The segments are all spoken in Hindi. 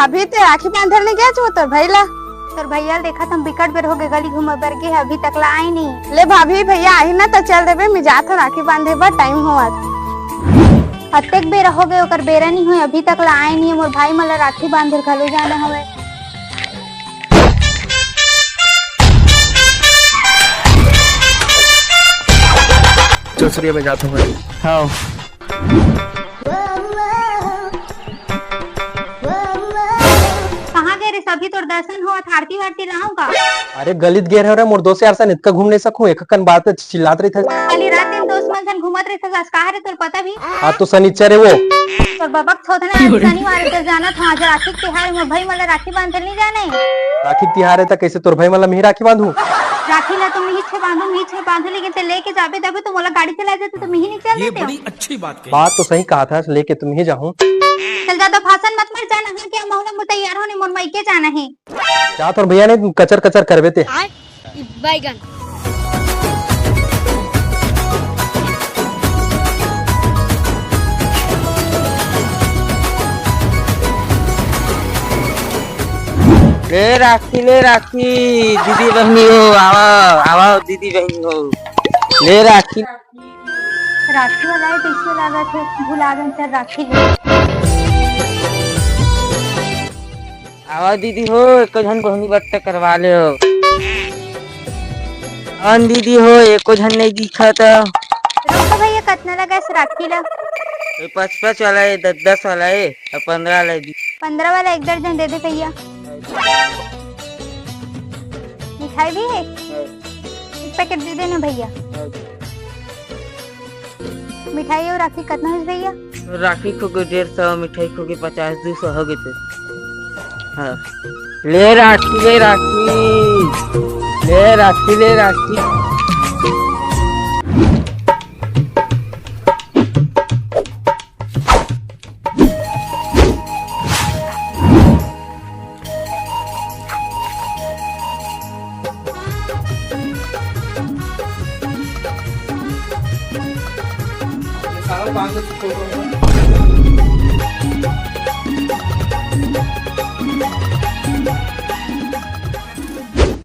भाभी ते राखी बांधल नहीं गया जो तोर भैया तोर भैया देखा तुम बिकट बेर हो गए गली घूम बर के अभी तक ला आई नहीं। ले भाभी भैया आई ना तो चल देबे मैं जात हूं राखी बांधे बा टाइम हुआ अतेक बेर हो गए ओकर बेरा नहीं हुई अभी तक ला आई नहीं। मोर भाई मला राखी बांधे घलो जाना हवे। चौसरिया में जाता हूँ। हाँ कहाँ गए रे सभी तोर दर्शन हो आरती वारती रहूंगा। अरे गलित गेर हो रहा मोर दोस्त यार सन इतना घूम नहीं सकूं एक कन बात चिल्लात रही था। खाली रात दिन दोस्त मन सन घूमत रहे था कहा रे तोर पता भी। हाँ तो शनिचर है वो तोर बबक थोड़ा शनिवार के जाना था आज राखी के त्योहार में भाई मला राखी बांधल नहीं जाने। राखी त्योहार है तो कैसे तोर भाई मला मैं राखी बांधू। राखी ला तुम नहीं छे बांधो लेकिन ते लेके जाबे तबे तो मोला गाड़ी चला जाते तो मैं ही नहीं चल देते। ये बड़ी अच्छी बात कही। बात तो सही कहा था लेके तुम ही जाऊं। चल ज्यादा भाषण मत मार जाना है क्या मौला मु तैयार होने मोर माई के जाना है। जा तोर भैया ने कचर कचर करवे ते बैगन ले राखी दीदी बहनी हो आओ आओ दीदी बहनी हो ले राखी वाला है कैसे लगा थे भुला गए सर राखी ले आओ दीदी हो एको झन बहनी बट्टा करवा ले हो। अन दीदी हो एको झन नहीं दिखत। रोको भैया कितना लगा इस राखी ला। 55 वाला है 10 वाला है 15 वाला है 15 वाला एक दर्जन दे दे भैया। मिठाई भी है एक पैकेट दे देना भैया। मिठाई और राखी कितना है भैया। राखी को 150 मिठाई को 50-200 हो गए थे। हाँ ले राखी ले राखी ले राखी ले राखी।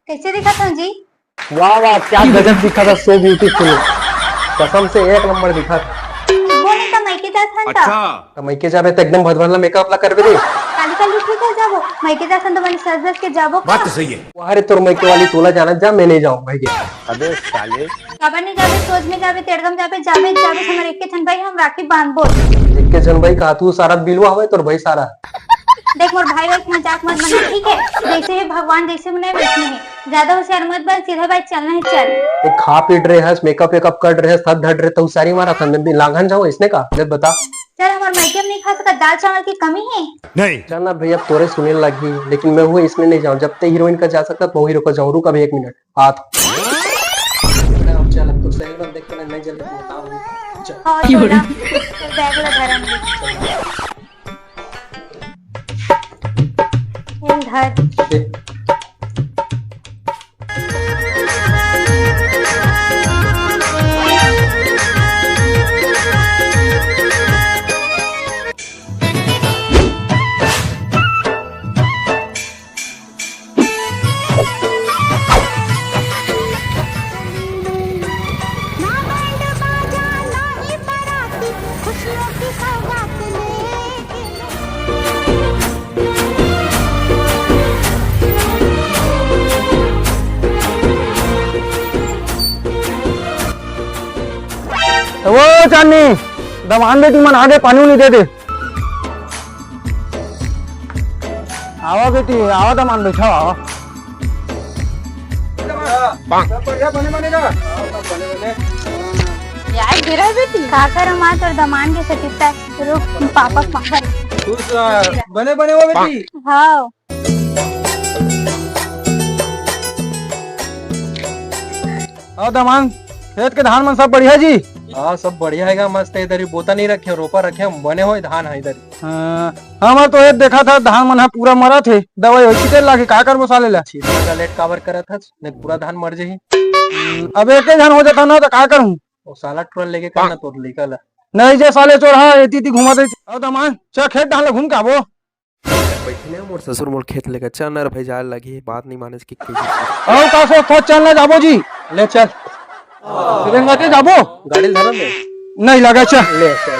कैसे दिखा था जी। वाह वाह क्या गजब दिखा था सो ब्यूटीफुल कसम से एक नंबर दिखा था। बोले तो मैं के जासन था तो मैं के जाबे तो एकदम भदभदला मेकअप ला करबे रे काली काली ठीक है जाबो मैं के जासन तो मैंने सज के जाबो बात तो सही है। अरे तोर मैं के वाली तोला जाना जा मैं नहीं जाऊं भाई के। अबे साले काबर नहीं जाबे सोच में जाबे तेड़गम जाबे हमारे एक के छन भाई हम राखी बांधबो। एक के जन भाई कहा तू सारा बिलवा हुआ तोर भाई सारा। देख मोर भाई वाइफ मजाक मत बना ठीक है जैसे है भगवान जैसे बनाए वैसे है ज्यादा होशियार मत बन सीधा भाई चलना है चल। एक खा पीट रहे हस मेकअप वेकअप कर रहे हस थक धड़ रहे तो सारी मारा संदन भी लांघन जाओ इसने का जब बता। चल हमारे मायके में नहीं खा सका दाल चावल की कमी है। नहीं चल ना भैया तोरे सुने लगी लेकिन मैं वो इसमें नहीं जाऊं जब तक हीरोइन का जा सकता तो हीरो का जाऊं रुक अभी 1 मिनट हाथ चल अब तो सही बात देख के नहीं जल्दी बताओ चल। और थोड़ा बैग ला धरन धर वो चांदनी दमान बेटी मन आगे पानी नहीं दे दे। आवा बेटी आवा दमान बैठा आवा। यार गिरा बेटी का कर मां और दमान के सटिता रुक पापा मार बने बने वो बेटी। हां आओ दमान खेत के धान मन सब बढ़िया जी। हाँ सब बढ़िया है मस्त है। इधर ही बोता नहीं रखे रोपा रखे बने हुए धान है इधर। हमार तो ये देखा था धान मन पूरा मरा थे दवाई हो छिटे लाके का कर मसाले ला छिटे का लेट कावर करा था नहीं पूरा धान मर जाही। अब एक ही धान हो जाता ना तो का करूं वो साला ट्रोल लेके करना तो निकल नहीं जे साले चोर हाँ एती घुमा दे। दमान चल खेत धान घूम के आबो। बैठने मोर ससुर मोर खेत लेकर चल नर भाई जाए लगी बात नहीं माने की और का सो तो चल ना जाबो जी ले चल तिरंगाते जाबो गाड़ी धरम दे नहीं लगा चल ले चल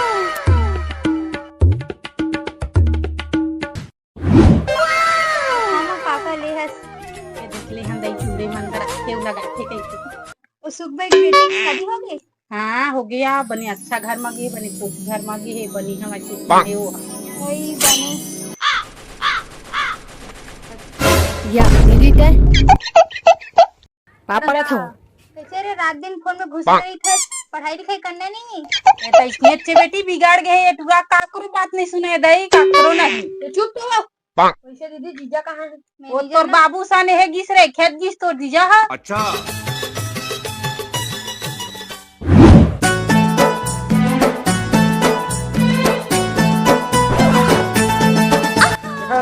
मामा पापा ले हस ये देख ले हम दई चूड़े मन कर रखे लगा के कैसे उस सुखबा की बेटी की शादी हो गई। हाँ हो गया बने अच्छा घर में गए बने खुश घर में गए बनी हम अच्छी वो वही बने या दीदी ते पापा था कैसे रे रात दिन फोन में घुस रही थे पढ़ाई लिखाई करने नहीं। ये तो इतनी अच्छे बेटी बिगाड़ गए ये टुरा का करो बात नहीं सुने दई का करो नहीं तो चुप तो वैसे दीदी जीजा कहाँ है। वो तोर बाबू साने है गिस रे खेत गिस तोर दीजा है अच्छा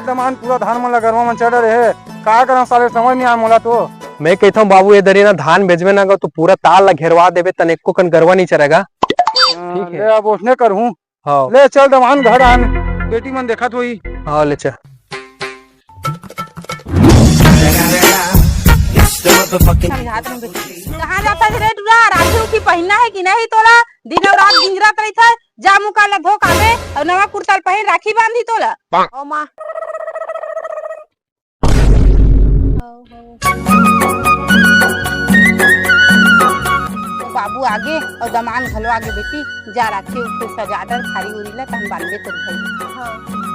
दमान पूरा धान मन ला गरवा मन चढ़ रहे का करम साले समझ नहीं आ मोला तो मैं कहता हूँ बाबू ये दरी ना धान बेचबे ना तो पूरा ताल ला घेरवा देबे तने को कन गरवा नहीं चढ़ेगा ठीक है अब उसने करहूं हाँ ले चल दमान घर आन बेटी मन देखत होई हाँ ले चल कहाँ जाता है रे टुरा राखी उखी पहनना है कि नहीं तोला दिन और रात गिंजरा करे था जा मुका ला धो काबे और नवा कुर्ता पहन राखी बांधी तोला ओ माँ तो बाबू आगे और दमान घलो आगे बेटी जा राखी उठे सजादर थारी उरी ला तन बांधे तो भाई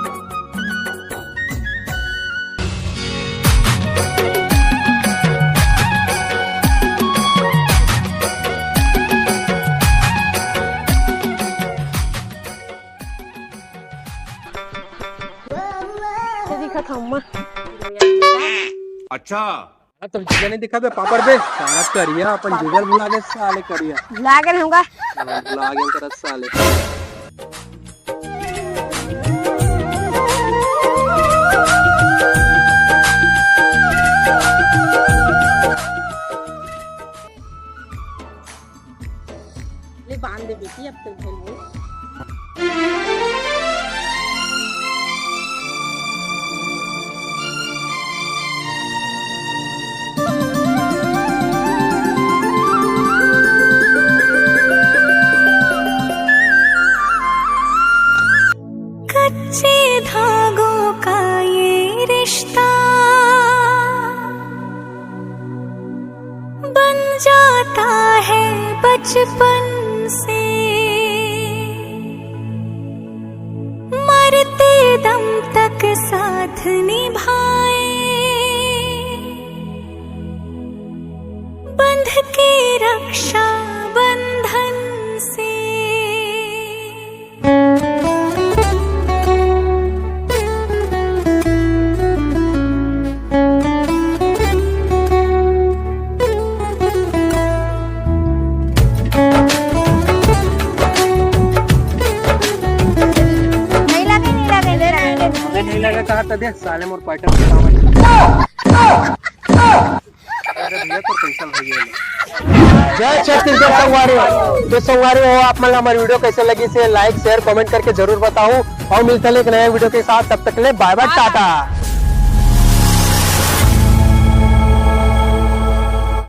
दिखा था अम्मा अच्छा तब जीजा नहीं दिखा बे पापड़ बे सारा करिया अपन जीगर बुला के साले करिया बुला कर रहूंगा बुला के कर साले ले बांध दे बेटी अब तो भेल कच्चे धागों का ये रिश्ता बन जाता है बचपन से मरते दम तक साथ निभाए बंध के रक्षा बंधन से नहीं लगा कहा था देख साले मोर पाइटर के काम है अरे भैया तो पैसा भैया जय छत्तीसगढ़ संगवारी तो संगवारी हो आप मन हमारी वीडियो कैसे लगी से लाइक शेयर कमेंट करके जरूर बताओ और मिलते हैं एक नए वीडियो के साथ तब तक ले बाय बाय टाटा।